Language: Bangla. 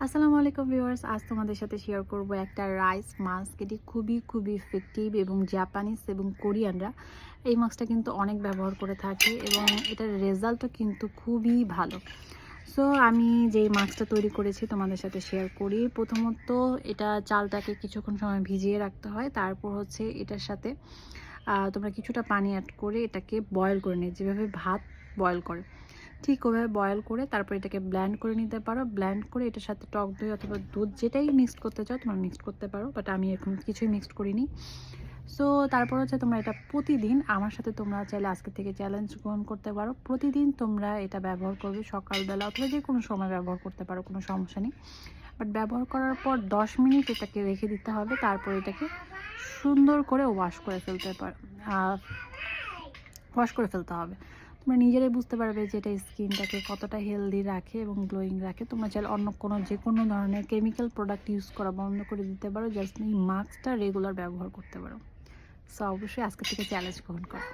আসসালামু আলাইকুম ভিউয়ার্স, আজ তোমাদের সাথে শেয়ার করব একটা রাইস মাস্ক। এটি খুবই ইফেক্টিভ এবং জাপানিজ এবং কোরিয়ানরা এই মাস্কটা কিন্তু অনেক ব্যবহার করে থাকে এবং এটার রেজাল্টও কিন্তু খুবই ভালো। সো আমি যেই মাস্কটা তৈরি করেছি তোমাদের সাথে শেয়ার করি। প্রথমত এটা চালটাকে কিছুক্ষণ সময় ভিজিয়ে রাখতে হয়, তারপর হচ্ছে এটার সাথে তোমরা কিছুটা পানি অ্যাড করে এটাকে বয়েল করে নিই, যেভাবে ভাত বয়েল করে ঠিক ওভাবে বয়েল করে তারপর এটাকে ব্লেন্ড করে নিতে পারো। ব্লেন্ড করে এটার সাথে টক দই অথবা দুধ যেটাই মিক্সড করতে চাও তোমরা মিক্সড করতে পারো, বাট আমি এখন কিছুই মিক্সড করিনি। সো তারপর হচ্ছে তোমরা এটা প্রতিদিন, আমার সাথে তোমরা চাইলে আজকে থেকে চ্যালেঞ্জ গ্রহণ করতে পারো, প্রতিদিন তোমরা এটা ব্যবহার করবে সকালবেলা অথবা যে কোনো সময় ব্যবহার করতে পারো, কোনো সমস্যা নেই। বাট ব্যবহার করার পর 10 মিনিট এটাকে রেখে দিতে হবে, তারপর এটাকে সুন্দর করে ওয়াশ করে ফেলতে হবে। তোমরা নিজেরাই বুঝতে পারবে যে এটা স্কিনটাকে কতটা হেলদি রাখে এবং গ্লোয়িং রাখে। তোমরা চাইলে অন্য কোনো যে কোনো ধরনের কেমিক্যাল প্রোডাক্ট ইউজ করা বন্ধ করে দিতে পারো, জাস্ট এই মাস্কটা রেগুলার ব্যবহার করতে পারো। সো অবশ্যই আজকে থেকে চ্যালেঞ্জ গ্রহণ করো।